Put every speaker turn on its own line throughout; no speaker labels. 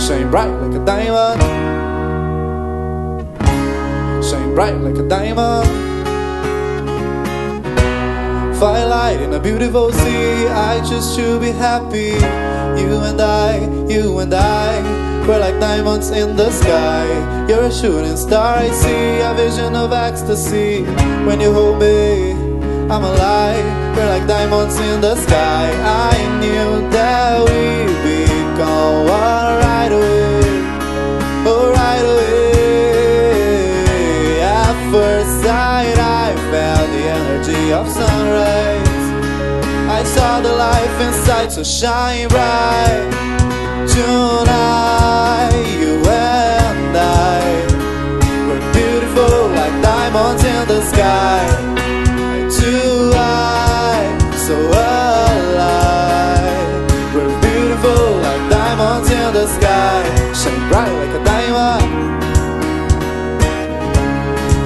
Shine bright like a diamond, shine bright like a diamond. Firelight in a beautiful sea, I choose to be happy. You and I, we're like diamonds in the sky. You're a shooting star, I see a vision of ecstasy. When you hold me, I'm alive. We're like diamonds in the sky. I knew that we'd become one right away, oh right away. At first sight I felt the energy of sunrise. I saw the life inside so shine bright. Tonight you and I, we're beautiful like diamonds in the sky. Eye to eye, so alive. We're beautiful like diamonds in the sky. Shine bright like a diamond,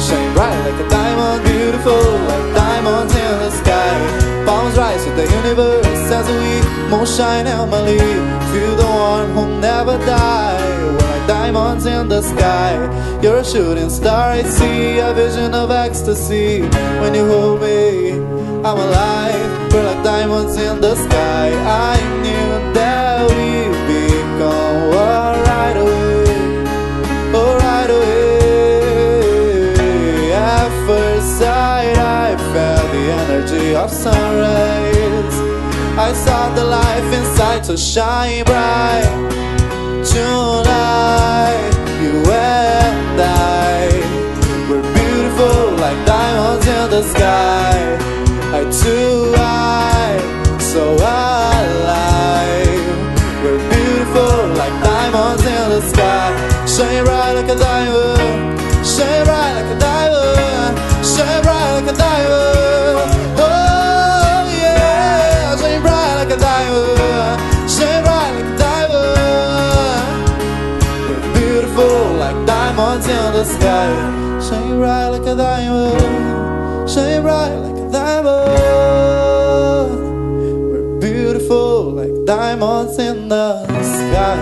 shine bright like a diamond. Beautiful like diamonds in the sky. Palms rise to the universe as we moonshine Emily. Feel the one who'll never die. We're like diamonds in the sky. You're a shooting star, I see a vision of ecstasy. When you hold me, I'm alive. We're like diamonds in the sky. I knew that we'd become one right away, oh right away. At first sight I felt the energy of sunrise. I saw the life inside so shine bright. Tonight you and I, we're beautiful like diamonds in the sky. Eye to eye, so alive. We're beautiful like diamonds in the sky. Shine bright like a diamond, shine bright like a diamond, shine bright like a diamond. Oh yeah, shine bright like a diamond, shine bright like a diamond. We're beautiful like diamonds in the sky. Shine bright like a diamond, shine bright like a diamond. We're beautiful like diamonds in the sky.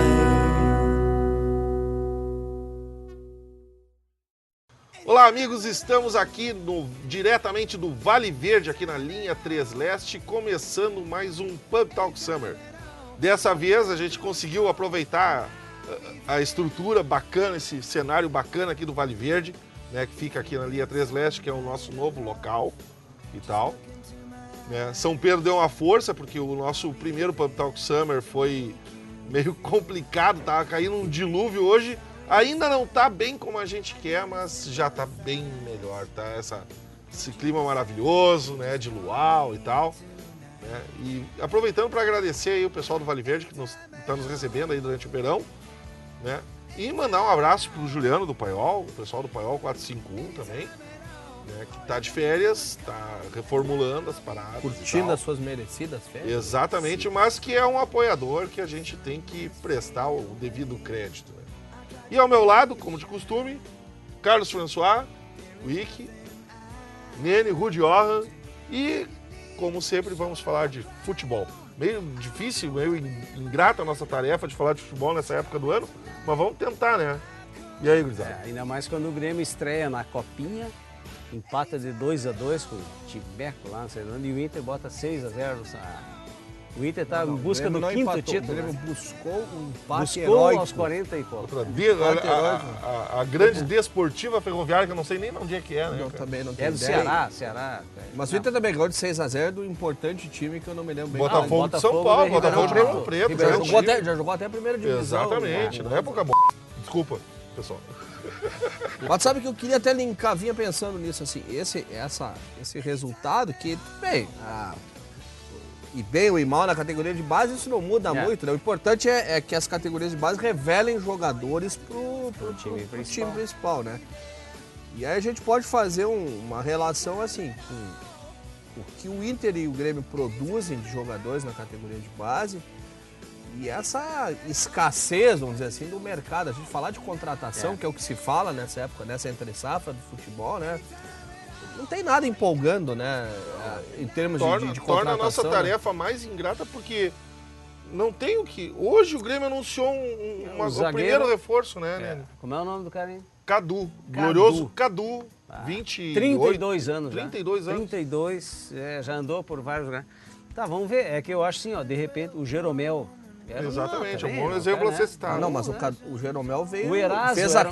Olá amigos, estamos aqui diretamente do Vale Verde, aqui na linha 3 Leste, começando mais um Pub Talk Summer. Dessa vez a gente conseguiu aproveitar a estrutura bacana, esse cenário bacana aqui do Vale Verde, né, que fica aqui na linha 3 Leste, que é o nosso novo local e tal. São Pedro deu uma força, porque o nosso primeiro Pub Talk Summer foi meio complicado, tava caindo um dilúvio hoje. Ainda não tá bem como a gente quer, mas já tá bem melhor, tá? Esse clima maravilhoso, né, de luau e tal. Né? E aproveitando para agradecer aí o pessoal do Vale Verde que tá nos recebendo aí durante o verão, né? E mandar um abraço pro Juliano do Paiol, o pessoal do Paiol 451 também, né, que tá de férias, tá reformulando as paradas.
Curtindo as suas merecidas férias.
Exatamente, mas que é um apoiador que a gente tem que prestar o devido crédito, né? E ao meu lado, como de costume, Carlos François, Wiki, Nene, Rudi Johan e, como sempre, vamos falar de futebol. Meio difícil, meio ingrata a nossa tarefa de falar de futebol nessa época do ano, mas vamos tentar, né? E aí, gurizada?
Ainda mais quando o Grêmio estreia na Copinha, empata de 2-2 com o Tibeco lá, não sei onde, e o Inter bota 6-0. O Inter está em busca do quinto título.
O Grêmio buscou um empate
Buscou
heróico.
aos 40 e pouco.
A grande desportiva ferroviária, que eu não sei nem onde é que é, né?
Eu
cara?
também não tenho
É do
ideia.
Ceará.
Mas o Inter também ganhou de 6-0 do importante time que eu não me lembro bem.
Botafogo de São
Botafogo
Paulo,
de
Botafogo de
Ribeirão
Ribeirão Preto.
Ribeirão
grande
jogou
time.
já jogou até a primeira divisão.
Exatamente,
né?
na época Desculpa, pessoal.
Mas sabe que eu queria até linkar, vinha pensando nisso, assim, esse resultado que, bem, e bem ou mal na categoria de base, isso não muda muito, né? O importante é que as categorias de base revelem jogadores pro time principal, né? E aí a gente pode fazer uma relação assim, com o que o Inter e o Grêmio produzem de jogadores na categoria de base e essa escassez, vamos dizer assim, do mercado. A gente falar de contratação, que é o que se fala nessa época, nessa entre-safra do futebol, né? Não tem nada empolgando, né? Em termos de contratação.
Torna a nossa
né?
tarefa mais ingrata porque Não tem o que... Hoje o Grêmio anunciou o primeiro reforço, né, Nene?
Como é o nome do cara, hein?
Cadu. Glorioso Cadu.
32 anos já.
32 anos.
32, já andou por vários lugares. Tá, vamos ver. É que eu acho assim, ó, de repente, o Jeromel...
Exatamente, é um bom exemplo a ser citado.
Não, mas o Jeromel veio,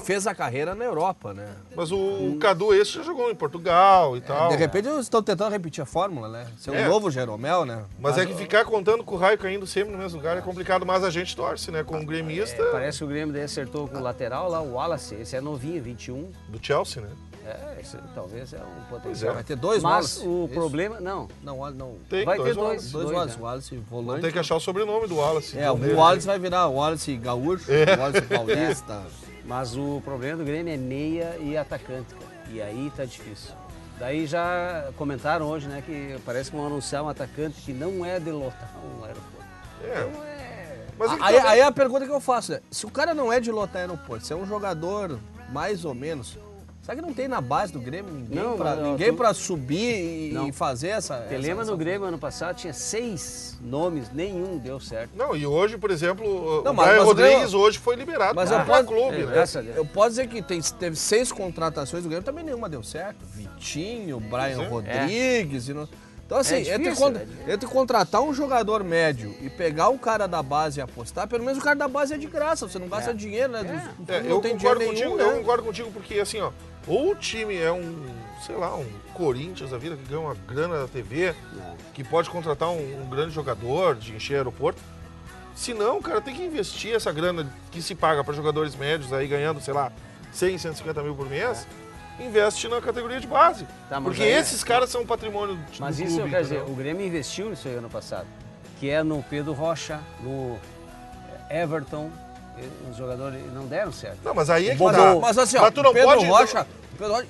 fez a carreira na Europa, né?
Mas o Cadu esse já jogou em Portugal e tal.
De repente eles estão tentando repetir a fórmula, né? Ser um novo Jeromel, né?
Mas é que ficar contando com o raio caindo sempre no mesmo lugar é complicado, mas a gente torce, né? Com o gremista...
parece que o Grêmio daí acertou com o lateral lá, o Wallace, esse é novinho, 21.
Do Chelsea, né?
Esse talvez é um potencial.
Vai ter dois
Wallace.
Mas
o problema... Não.
Não.
Tem
vai ter
dois
dois.
Wallace volante.
Tem que achar o sobrenome do Wallace.
O Wallace vai virar Wallace Gaúcho, Wallace Paulista.
Mas o problema do Grêmio é meia e atacante, cara. E aí tá difícil. Daí já comentaram hoje, né, que parece que vão anunciar um atacante que não é de lotar um aeroporto.
Mas
aí a pergunta que eu faço é, se o cara não é de lotar aeroporto, se é um jogador mais ou menos... Será que não tem na base do Grêmio ninguém pra subir e fazer essa...
Você lembra no Grêmio ano passado tinha 6 nomes, nenhum deu certo.
Não, e hoje, por exemplo, o Brian Rodrigues hoje foi liberado para clube, né?
Eu posso dizer que teve 6 contratações do Grêmio, também nenhuma deu certo. Vitinho, Brian Rodrigues... Então assim, entre contratar um jogador médio e pegar o cara da base e apostar, pelo menos o cara da base é de graça, você não gasta dinheiro, né?
Eu concordo contigo porque assim, ó, ou o time é sei lá, um Corinthians da vida que ganha uma grana da TV, que pode contratar um grande jogador de encher aeroporto. Se não, cara, tem que investir essa grana que se paga para jogadores médios aí ganhando, sei lá, 100, 150 mil por mês. Investe na categoria de base. Porque esses caras são patrimônio do clube.
Mas isso eu quero dizer, o Grêmio investiu nisso aí ano passado, que é no Pedro Rocha, no Everton, os jogadores não deram certo.
Não, mas aí é que tá.
Mas assim, ó, o Pedro Rocha,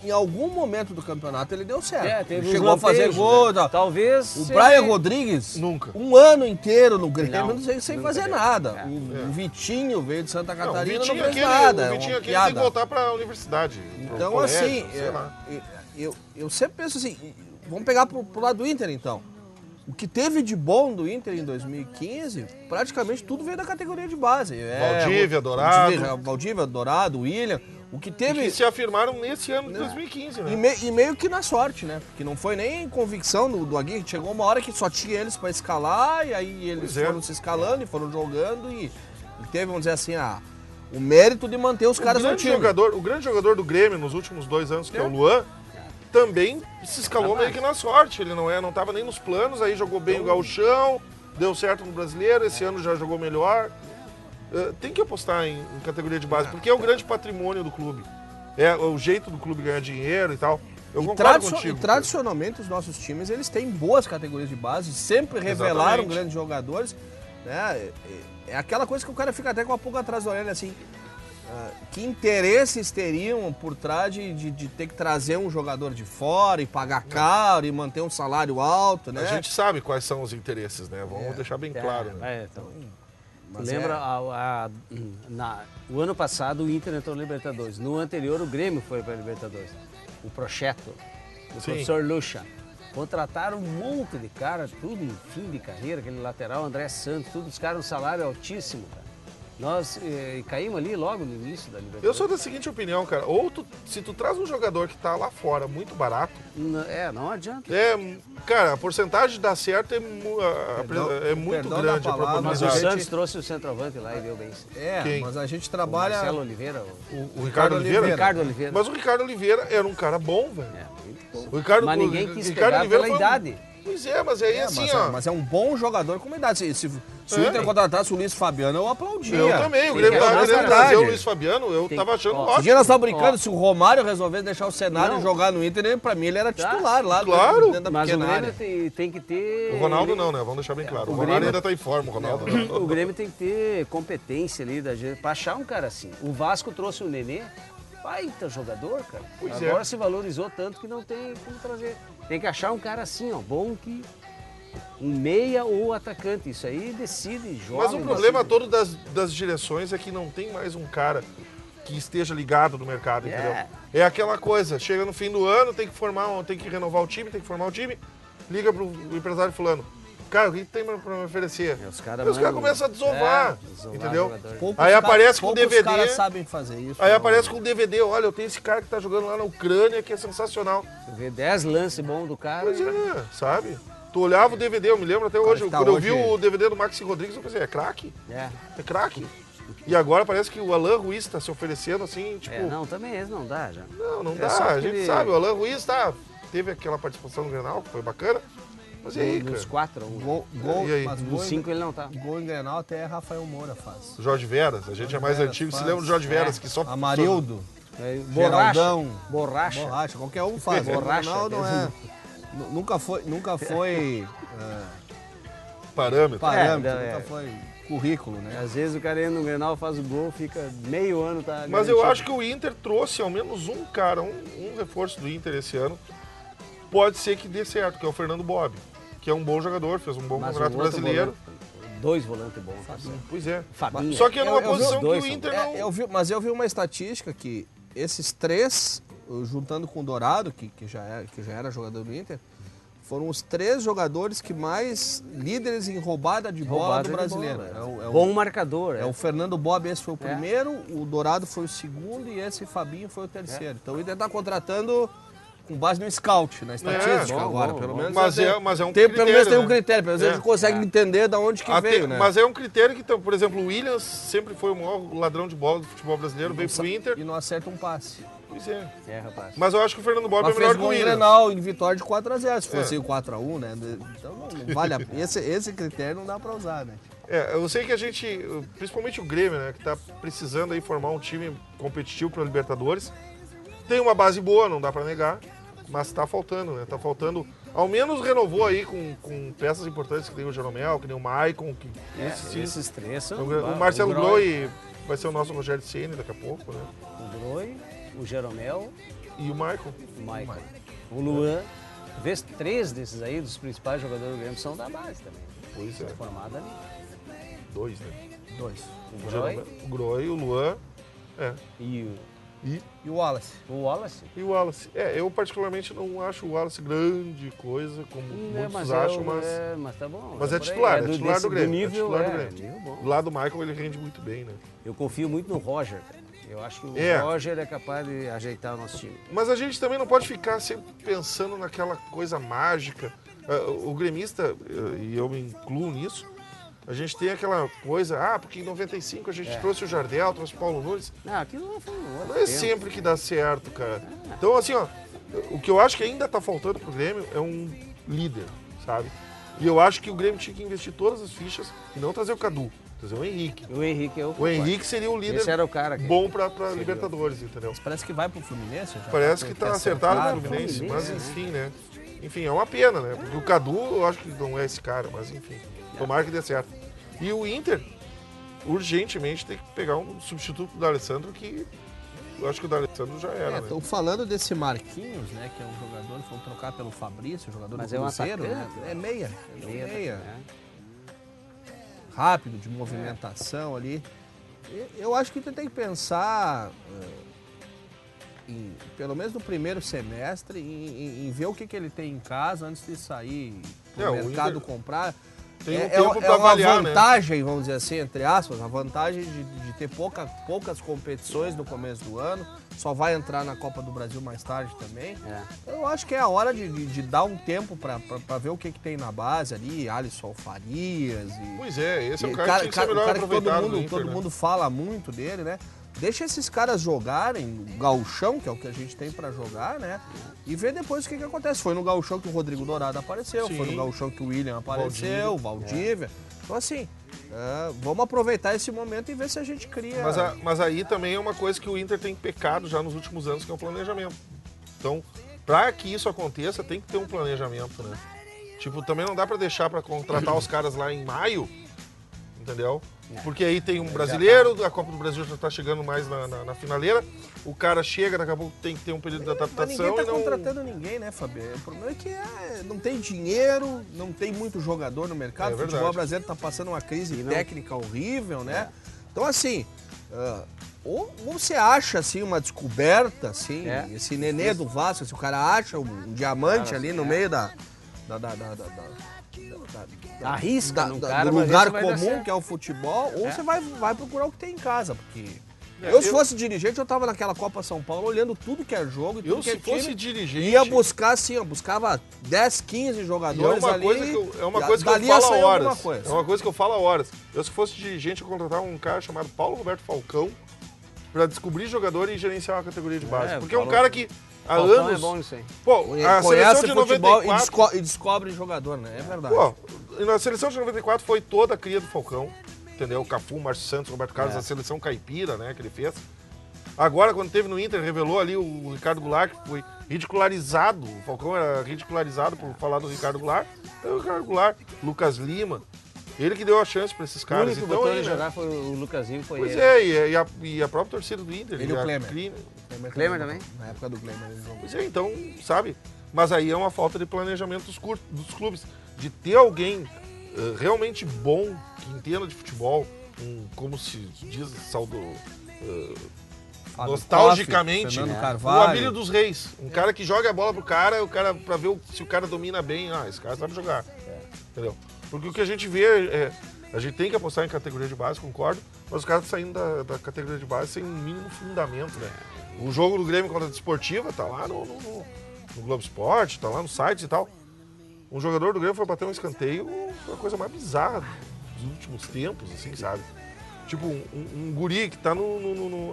em algum momento do campeonato ele deu certo.
Ele
chegou a fazer gol.
Né? Talvez.
O Brian Rodrigues,
nunca.
Um ano inteiro no Grêmio, sem fazer nada. O Vitinho veio de Santa Catarina, não fez nada.
O Vitinho aqui tem que voltar para a universidade.
Então,
colégio,
assim, eu sempre penso assim, vamos pegar pro lado do Inter, então. O que teve de bom do Inter em 2015, praticamente tudo veio da categoria de base. Valdívia, Dourado, William. O que teve...
E que se afirmaram nesse ano de 2015, né?
E meio que na sorte, né? Porque não foi nem convicção do Aguirre. Chegou uma hora que só tinha eles para escalar, e aí eles foram se escalando e foram jogando, e teve, vamos dizer assim, o mérito de manter os caras no time.
O grande jogador do Grêmio nos últimos 2 anos, que é o Luan, também se escalou meio que na sorte. Ele não estava nem nos planos, aí jogou bem o Gauchão, deu certo no Brasileiro, esse ano já jogou melhor. Tem que apostar em categoria de base, porque é o grande patrimônio do clube. É o jeito do clube ganhar dinheiro e tal. Eu concordo contigo.
E tradicionalmente os nossos times, eles têm boas categorias de base, sempre revelaram grandes jogadores. Né? É aquela coisa que o cara fica até com a pulga atrás da orelha, assim. Que interesses teriam por trás de ter que trazer um jogador de fora e pagar caro e manter um salário alto, né?
A gente sabe quais são os interesses, né? Vamos deixar bem claro. Né?
Lembra, o ano passado o Inter entrou na Libertadores. No anterior o Grêmio foi para a Libertadores. O Projeto, o professor Lucha. Contrataram um monte de cara, tudo em fim de carreira, aquele lateral, André Santos, tudo, os caras um salário altíssimo, cara. Nós caímos ali logo no início da Libertadores.
Eu sou da seguinte opinião, cara. Ou se tu traz um jogador que tá lá fora muito barato...
Não adianta.
Cara, a porcentagem de dar certo é muito grande.
Mas o Santos trouxe o centroavante lá e deu bem.
Mas a gente trabalha...
O Marcelo Oliveira.
O Ricardo Oliveira?
Ricardo Oliveira.
Mas o Ricardo Oliveira era um cara bom, velho.
Muito bom. Mas ninguém quis pegar pela idade.
Pois é, mas aí assim, ó...
Mas é um bom jogador com uma idade. Se o Inter contratasse o Luiz Fabiano, eu aplaudia.
Eu também. O Grêmio tava querendo trazer o Luiz Fabiano, eu tava achando ótimo.
Esse dia nós estávamos brincando, se o Romário resolvesse deixar o cenário jogar no Inter, pra mim ele era titular lá
dentro
da
mas
pequena
o
área.
Grêmio tem que ter...
O Ronaldo não, né? Vamos deixar bem claro. O Ronaldo ainda tá em forma, o Ronaldo não.
O Grêmio tem que ter competência ali da gente pra achar um cara assim. O Vasco trouxe o Nenê, baita jogador, cara. Agora se valorizou tanto que não tem como trazer. Tem que achar um cara assim, ó, bom que... Um meia ou atacante, isso aí decide, joga.
Mas o problema todo das direções é que não tem mais um cara que esteja ligado no mercado, entendeu? É aquela coisa, chega no fim do ano, tem que renovar o time, liga pro empresário fulano. cara, o que tem pra me oferecer?
Os
Aí
caras
os caras começam a desovar, entendeu?
Poucos
Aí aparece com
poucos
DVD.
caras sabem fazer isso.
Aí
não.
aparece com o DVD, olha, eu tenho esse cara que tá jogando lá na Ucrânia, que é sensacional.
Você vê 10 lances bons do cara.
Pois é, sabe? Tu olhava o DVD, eu me lembro até hoje,
que tá
quando eu
hoje-
vi o DVD do Maxi Rodrigues, eu pensei, é craque?
É.
É craque. E agora parece que o Alan Ruiz tá se oferecendo assim, tipo...
Não, também esse não dá já.
Não
É
dá,
só
a gente
aquele-
sabe, o Alan Ruiz teve aquela participação no Grenal, que foi bacana, mas e aí, cara?
Dos 4,
Gol,
E aí?
mas
dos 5 ele não tá.
gol em Grenal até Rafael Moura faz.
O Jorge Veras, a gente é mais
Veras
antigo, se
faz.
lembra do Jorge Veras, que só...
Amarildo,
Borracha.
Geraldão,
Borracha.
borracha, qualquer um faz.
Borracha,
Não, não é. Nunca foi
Parâmetro.
parâmetro,
É.
nunca foi currículo, né?
Às vezes o cara entra no Grenal, faz o gol, fica meio ano, tá
Mas eu
garantido.
acho que o Inter trouxe ao menos um cara, um reforço do Inter esse ano. Pode ser que dê certo, que é o Fernando Bob, que é um bom jogador, fez um bom
Mas
campeonato
o outro
brasileiro.
volante, 2 volantes bons. Tá certo.
Pois é.
Fabinho.
Só que é numa
Eu vi os
posição que
dois
o
são-
Inter não...
Mas eu vi uma estatística que esses três, juntando com o Dourado, que já era jogador do Inter, foram os 3 jogadores que mais líderes em roubada de bola
Roubada
do
de
brasileiro.
bola, Bom marcador.
É o Fernando Bob, esse foi o primeiro, o Dourado foi o segundo e esse Fabinho foi o terceiro. Então o Inter está contratando com base no scout, na estatística
bom,
agora.
bom,
pelo
bom.
menos
Mas
tem-
é um
pelo
critério,
menos tem um
né?
critério, pelo menos a gente consegue entender de onde que veio, né?
Mas é um critério que, então, por exemplo, o Williams sempre foi o maior ladrão de bola do futebol brasileiro, veio pro Inter.
E não acerta um passe.
Pois é.
É, rapaz.
Mas eu acho que o Fernando Bob
Mas
é melhor
fez
que o
gol em
Williams.
Grenal em vitória de 4-0, se fosse 4-1, né? Então não vale a pena. Esse critério não dá pra usar, né?
Eu sei que a gente, principalmente o Grêmio, né, que tá precisando aí formar um time competitivo para Libertadores. Tem uma base boa, não dá para negar, mas tá faltando, né? Tá faltando, ao menos renovou aí com peças importantes, que nem o Jeromel, que nem o Maicon, que
Esses 3 são...
o Marcelo Groi vai ser o nosso Rogério Ceni daqui a pouco, né?
O Groi, o Jeromel,
E o Maicon.
o Michael. O Luan. Vês 3 desses aí, dos principais jogadores do Grêmio, são da base também.
Pois é.
Formado ali.
2, né?
2.
O Groi
O Groi, o Luan,
e
E o Wallace?
o Wallace.
e o Wallace. Eu particularmente não acho o Wallace grande coisa, como muitos acham,
mas tá bom.
Mas é
por aí.
titular, é titular do Grêmio.
Nível,
é titular do Grêmio.
nível bom.
Do lado do Michael ele rende muito bem, né?
Eu confio muito no Roger, cara. Eu acho que o Roger é capaz de ajeitar o nosso time.
Mas a gente também não pode ficar sempre pensando naquela coisa mágica. O gremista, e eu me incluo nisso, a gente tem aquela coisa, porque em 95 a gente trouxe o Jardel, trouxe o Paulo Nunes.
Não, aquilo não foi um outro
Não é
tempo.
sempre que dá certo, cara. Então, assim, o que eu acho que ainda tá faltando pro Grêmio é um líder, sabe? E eu acho que o Grêmio tinha que investir todas as fichas e não trazer o Cadu, trazer o Henrique.
O Henrique é
O Henrique seria o líder
Esse era o cara que...
bom pra Libertadores, entendeu?
Parece que vai pro Fluminense. Já
Parece que tá acertado
acertado,
no Fluminense,
Fluminense,
mas enfim, né? Enfim, é uma pena, né? Porque o Cadu, eu acho que não é esse cara, mas enfim, tomara que dê certo. E o Inter, urgentemente, tem que pegar um substituto do D'Alessandro, que eu acho que o D'Alessandro já era, né?
Estão falando desse Marquinhos, né? Que é um jogador que foi trocar pelo Fabrício, jogador
Mas
do
é um
Cruzeiro, né?
atacante.
É meia. É
Meia,
meia.
né?
Rápido, de movimentação ali. Eu acho que tu tem que pensar, pelo menos no primeiro semestre, em ver o que ele tem em casa antes de sair no
o
mercado
Inter
comprar.
tem um tempo pra
uma
avaliar, né?
vantagem, vamos dizer assim, entre aspas, a vantagem de ter poucas competições no começo do ano. Só vai entrar na Copa do Brasil mais tarde também. Eu acho que é a hora de dar um tempo pra ver o que tem na base ali, Alisson Farias.
Pois é, esse é o cara que tinha que ser melhor
cara que
aproveitado do Inter,
todo
né?
mundo fala muito dele, né? Deixa esses caras jogarem no gauchão, que é o que a gente tem pra jogar, né? E ver depois o que acontece. Foi no gauchão que o Rodrigo Dourado apareceu,
Sim.
foi no gauchão que o William apareceu, o Valdívia. Então assim, vamos aproveitar esse momento e ver se a gente cria...
Mas aí também é uma coisa que o Inter tem pecado já nos últimos anos, que é o planejamento. Então, para que isso aconteça, tem que ter um planejamento, né? Tipo, também não dá para deixar para contratar os caras lá em maio, entendeu? Porque aí tem um brasileiro, a Copa do Brasil já tá chegando mais na finaleira, o cara chega, daqui a pouco tem que ter um período de
Mas
adaptação
ninguém tá
e não...
contratando ninguém, né, Fabio? O problema é que não tem dinheiro, não tem muito jogador no mercado.
É
O futebol
verdade.
brasileiro tá passando uma crise técnica horrível, né? Então, assim, ou você acha, assim, uma descoberta, assim, esse Nenê do Vasco, se o cara acha um diamante ali no meio
Arrisca no
do
cara,
lugar
vai dar
comum,
certo.
que é o futebol, ou você vai procurar o que tem em casa, porque...
É,
Se fosse dirigente, eu tava naquela Copa São Paulo olhando tudo que é jogo e tudo que é
se fosse
time,
dirigente...
ia buscar assim, ó, buscava 10, 15 jogadores
é uma
ali.
coisa que eu
ia
falo há
sair
horas.
alguma coisa.
É uma coisa que eu falo há horas. Eu, se fosse dirigente, eu contratava um cara chamado Paulo Roberto Falcão pra descobrir jogador e gerenciar uma categoria de base. Porque é um cara que há
Falcão
anos...
é bom nisso aí.
Pô, a seleção
Conhece
de
futebol
94...
e descobre jogador, né? É verdade.
Pô, na seleção de 94 foi toda a cria do Falcão, entendeu? Cafu, Márcio Santos, Roberto Carlos, a seleção caipira, né, que ele fez. Agora, quando teve no Inter, revelou ali o Ricardo Goulart, que foi ridicularizado. O Falcão era ridicularizado por falar do Ricardo Goulart. Então, o Ricardo Goulart, Lucas Lima, ele que deu a chance pra esses
O
caras.
único que
Então,
botou
aí,
ele
né?
jogar foi o Lucasinho, foi
Pois
ele.
é, e a própria torcida do Inter.
Ele e o
a
Klemer.
Klemer também?
Na época do Klemer ele jogou.
Pois é, então, sabe? Mas aí é uma falta de planejamento dos clubes. De ter alguém realmente bom, que entenda de futebol, como se diz, nostalgicamente,
Fernando
o
Carvalho.
Abílio dos Reis. Um cara que joga a bola pro cara, pra ver se o cara domina bem. Ah, esse cara sabe jogar. Entendeu? Porque o que a gente vê a gente tem que apostar em categoria de base, concordo, mas os caras saindo da categoria de base sem um mínimo fundamento, né? O jogo do Grêmio contra a Desportiva tá lá no Globo Esporte, tá lá no site e tal. Um jogador do Grêmio foi bater um escanteio, uma coisa mais bizarra dos últimos tempos, assim, sabe? Tipo, um guri que tá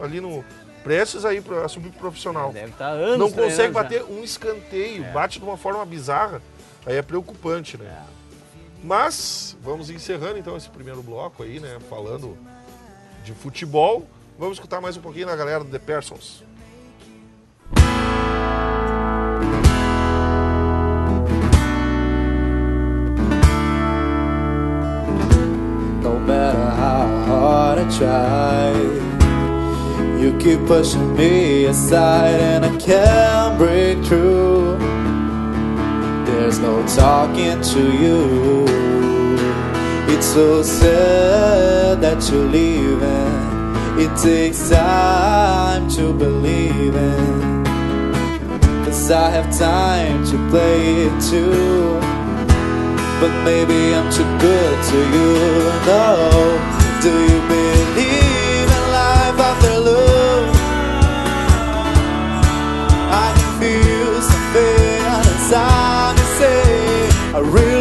ali no... prestes a ir a subir pro profissional.
Deve estar anos
Não consegue
treinando já.
bater um escanteio, bate de uma forma bizarra, aí é preocupante, né? Mas, vamos encerrando então esse primeiro bloco aí, né? Falando de futebol. Vamos escutar mais um pouquinho da galera do The Persons.
No matter how hard I try, you keep pushing me aside and I can't break through. There's no talking to you. It's so sad that you're leaving. It takes time to believe in, 'cause I have time to play it too. But maybe I'm too good to you. No, do you believe in life after love? I can feel something inside me say I really